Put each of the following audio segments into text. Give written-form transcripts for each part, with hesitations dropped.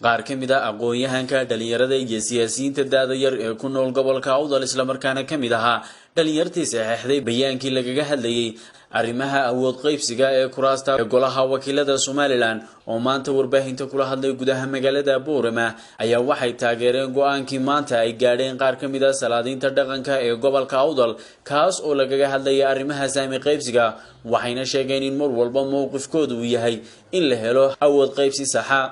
qaar ka mid ah aqoon-yahanka dhalinyarada iyo siyaasiyiinta daada yar ee ku nool gobolka Awdal isla markaana ka mid ahaa dhalinyartii saxeexday bayaankii lagaga hadlayay arrimaha awood qaybsiga ee kuraasta golaha wakiilada Somaliland oo maanta warbaahinta kula hadlay gudaha magaalada Boorama ayaa waxay taageereen go'aankii maanta ay gaadheen qaar ka mid ah salaadiinta dhaqanka ee gobolka Awdal kaas oo lagaga hadlayay arrimaha saami qaybsiga waxayna sheegeen in mar walba mowqifkoodu uu yahay in la helo awood qaybsi sax ah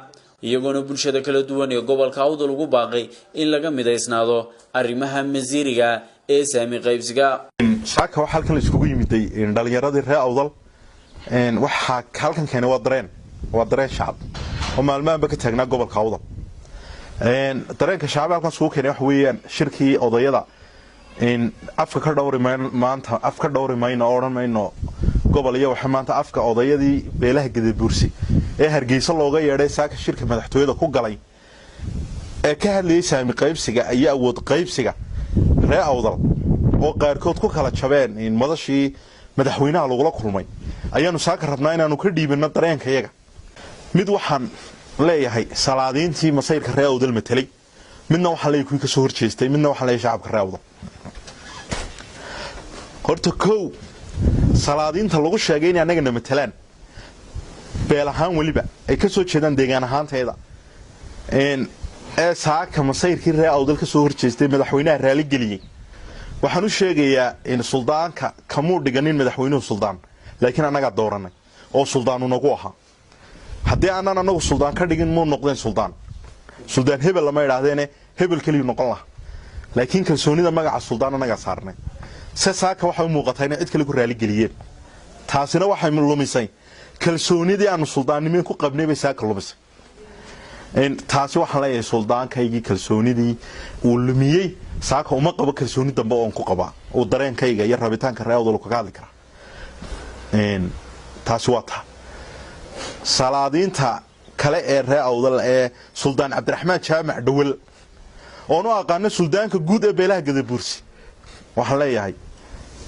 iyagoo bulshada kala duwan ee gobolka Awdal ugu baaqay in laga mideysnaado arrimaha masiiriga ee saami qaybsiga shaka waxa halkan iskugu yimiday dhalinyaradii reer Awdal waxa halkan keenay waa dareen shacab oo maalmaanba ka taagnaa gobolka Awdal dareenka shacab halkan soo keenay wax weeyaan shirkii odayada afka ka dhawrimayna oran mayno gobol iyo waxa maanta afka odayadii beelaha Gadabuursi ee Hargeysa looga yeeray saaka shirka madaxtooyada ku galay ee ka hadlayay saami qaybsiga iyo awood qaybsiga reer Awdal oo qaarkood ku kala jabeen in madashii madaxweynaha lagu la kulmay ayaanu saaka rabnaa inaanu ka dhiibino dareenkayaga mid waxaan leeyahay salaadiintii masayrka reer Awdal metelay midna waxa la ku ka soo horjeestay midna waxa la shacabka reer Awdal horta koow salaadiinta lagu sheegay in anaga metelaan beel ahaan waliba ay ka soo jeedaan deegaan ahaanteeda ee saaka masayrkii reer Awdal ka soo horjeestay madaxweynaha raali galiyay waxaan u sheegayaa in suldaanka kamuu dhiganin madaxweynuhu suldaan laakiin anaga dooranay oo suldaanu nagu ahaa haddii aanan anagu suldaan ka dhigin muu noqdeen suldaan hebel lama yidhaahdeen hebel kaliya noqon lahaa laakiin kalsoonida magaca suldaan anaga saarnay saaka waxa u muuqatay in cid kale ku raali galiyeen taasina waxay lumisay kalsoonidii aanu suldaannimo ku qabnay bay saaka lumisay taasi waxaan leeyahay suldaankaygii kalsoonidii uu lumiyay saaka uma qabo kalsooni dambe oo ku qaba oo dareenkayga iyo rabitaanka reer Awdal ka hadli kara taasi waa taa salaadiinta kale ee reer Awdal ee Suldaan Cabdiraxmaan Jaamac Dhawal oo noo aqaan suldaanka guud ee beelaha Gadabuursi waxaan leeyahay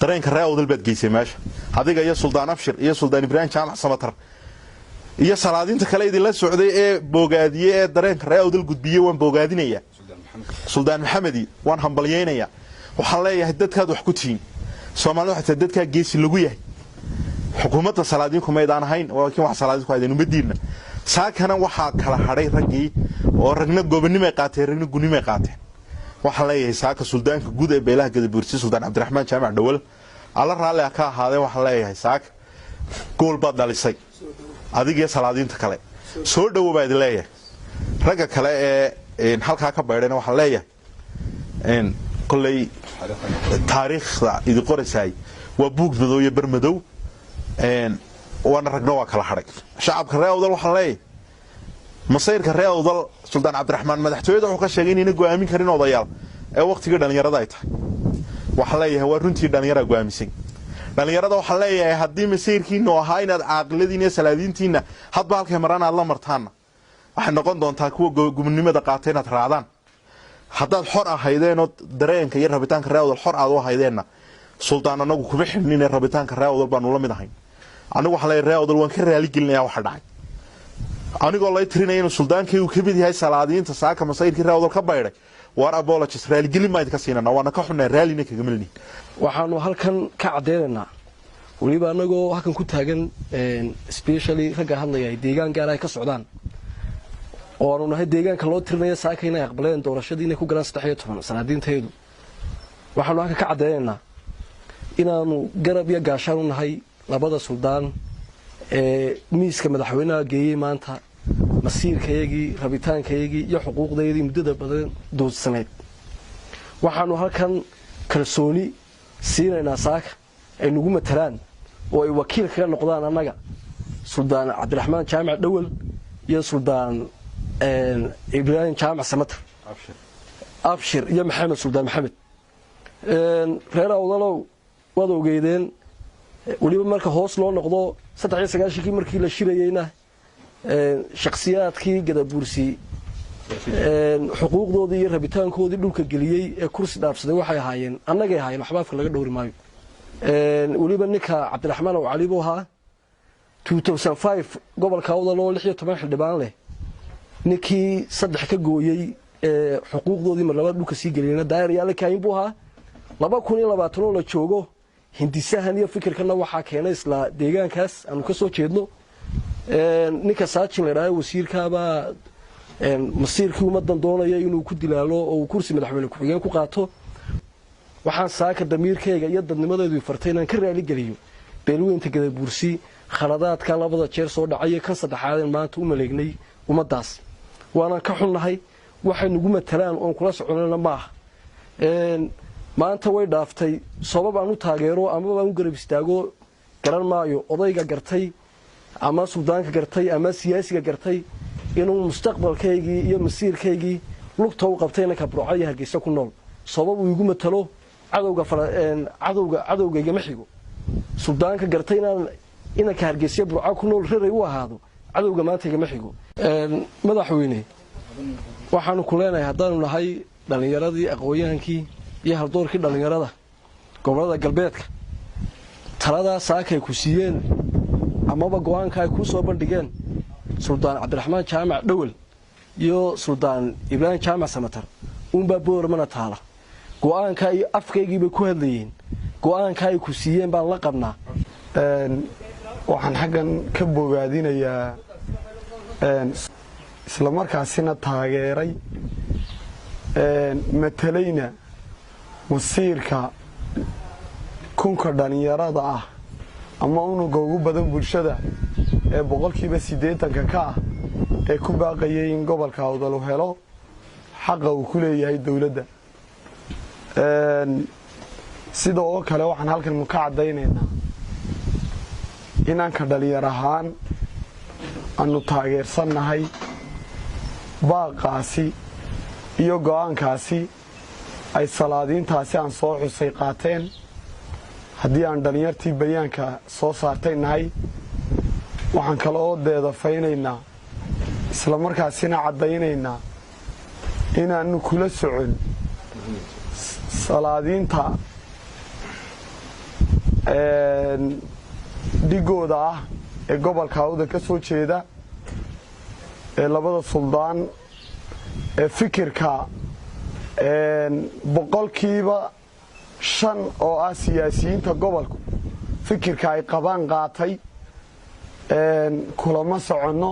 dareenka reer Awdal baad geysay meesha adiga iyo Suldaan Abshir iyo Suldaan Ibrahim Jaamac Samatar iyo salaadiinta kale idin la socday ee boogaadiyay ee dareenka reer Awdal gudbiyay waan boogaadinaya Suldaan Maxamedi waan hambalyeynaya waxaan leeyahay dadkaad wax ku tiin Soomaalidu waxa dadka geesi lagu yahay xukuumadda salaadiinku ma idaan ahayn laakiin wax salaadiinku ay umadiina saakana waxa kala haray ragii oo ragna gobonimo qaateen ragna gunimo qaateen waxaan leeyahay saaka suldaanka guud ee beelaha Gadabuursi Suldaan Cabdiraxmaan Jaamac Dhawal alla raali ka ahaadeen waxaan leeyahay saaka gool baad dhalisay adiga iyo salaadiinta kale soo dhawaad leeyahay raga kale ee halka ka baydhayna waxa leeyahay kulay taariikhda idin qoraysay waa buug madow iyo barmadow waana ragna waa kala haray shacabka reer Awdal waxa leeyahay masayrka reer Awdal Suldaan Cabdiraxmaan madaxtooyada wuxuu ka sheegay inay go'aamin karin odayaal ee waqtiga dhalinyarada ay tahay waxa leeyahay waa runtii dhalinyarada go'aamisan dhalinyarada waxa leeyahay haddii masayrkiina oo ahaa inaad caaqiladiina iyo salaadiintiina hadba halkay maraan aad la martaan waxay noqon doontaa kuwa gumnimada qaatay inaad raadaan haddaad xor ahaydeen oo dareenka iyo rabitaanka reer Awdal xor aad u ahaydeenna suldaan anagu kuma xidhnin rabitaanka reer Awdal baan ula mid ahayn anigu waxa leeyahay reer Awdal waan ka raali gelinayaa waxa dhacay anigoo la tirinay inuu suldaanka uu ka mid yahay salaadiinta saaka masayrkii reer Awdal ka baydhay war apologies raali gelin ma idinka siinana waana ka xunay raalina kaga milni waxaanu halkan ka cadeynaa waliba anagoo halkan ku taagan especially ragga hadlaya deegaan gaar ah ka socdaan oo aanu nahay deegaanka loo tirinayo saaka inay aqbaleen doorashadii inay ku galaan 13 salaadiinteedu waxaanu halkan ka cadeynaa inaanu garab iyo gaashaan u nahay labada suldaan ee miiska madaxweynaha geeyay maanta masiirkayagii rabitaankayagii iyo xuquuqdeedii muddada badan doodsaneed waxaanu halkan kalsooni siinayna saaka ay nagu matalaan oo ay wakiil kaga noqdaan annaga Suldaan Cabdiraxmaan Jaamac Dhawal iyo Suldaan Ibrahim Jaamac Samatar Abshir iyo Maxamed Suldaan Maxamed reer Awdalow wada ogeydeen waliba marka hoos loo noqdo 39kii markii la shirayayna shakhsiyaadkii Gadabuursi xuquuqdoodii iyo rabitaankoodii dhulka geliyay ee kursi dhaafsaday waxay ahaayeen annagay ahaayeen waxba afka laga dhowri maayo waliba ninka Cabdiraxmaan oo Cali buu ahaa 2005 gobolka Awdal oo 16 xildhibaan leh ninkii saddex ka gooyey xuquuqdoodii mar labaad dhulka sii geliyeyna daayar yaala kaayin buu ahaa 2020 oo la joogo hindisahan iyo fikirkana waxaa keenay isla deegaankaas aanu ka soo jeedno ninka saajin la yiraahdo wasiirkaaba masiirkii ummadan doonaya inuu ku dilaalo oo kursi madaxweyne ku xigeen ku qaato waxaan saaka damiirkayga iyo dadnimadeedu fartay inaan ka raali geliyo beelweynta Gadabuursi khaladaadka labada jeer soo dhacay kan saddexaad maanta u maleegnay ummadaas waana ka xunnahay waxay nagu matalaan oo kula soconayna maaha maanta way dhaaftay sabab aan u taageero ama aan u garab istaago garan maayo odayga gartay ama suldaanka gartay ama siyaasiga gartay inuu mustaqbalkaygii iyo masiirkaygii lugta u qabtayna ka burcay Hargeysa ku nool sabab uu igu matalo cadowga ma xigo suldaanka gartay inaan ka Hargeysa burca ku nool reeray u ahaado cadowga maanta ma xigo madaxweyne waxaanu ku leenahay haddaanu nahay dhalinyaradii aqooyahankii iyo haldoorkii dhalinyarada gobolada galbeedka talada saakay ku siiyeen amaba go'aanka ay ku soo bandhigeen Suldaan Cabdiraxmaan Jaamac Dhawal iyo Suldaan Ibrahim Jaamac Samatar uunba boormana taala go'aanka ay afkaygiiba ku hadlayeen go'aanka ay ku siiyeen baan la qabnaa waxaan xaggan ka bogaadinayaa isla markaasina taageeray matalayna masiirka kunka dhalinyarada ah ama unuga ugu badan bulshada ee 80% ka ah ee ku baaqayay in gobolka Awdal uu helo xaqa uu ku leeyahay dawladda sidoo kale waxaan halkan ka cadeynaynaa inaan ka dhalinyar ahaan aanu taageersanahay baaqaasi iyo go'aankaasi ay salaadiintaasi aan soo xusay qaateen haddii aan dhalinyartii bayaanka soo saartay nahay waxaan kala oo deedafaynaynaa isla markaasina cadaynaynaa inaanu kula socon salaadiinta dhigooda ah ee gobolka Awdal ka soo jeeda ee labada suldaan ee fikirka boqolkiiba 5 oo ah siyaasiyiinta gobolku fikirka ay qabaan qaatay kulama socono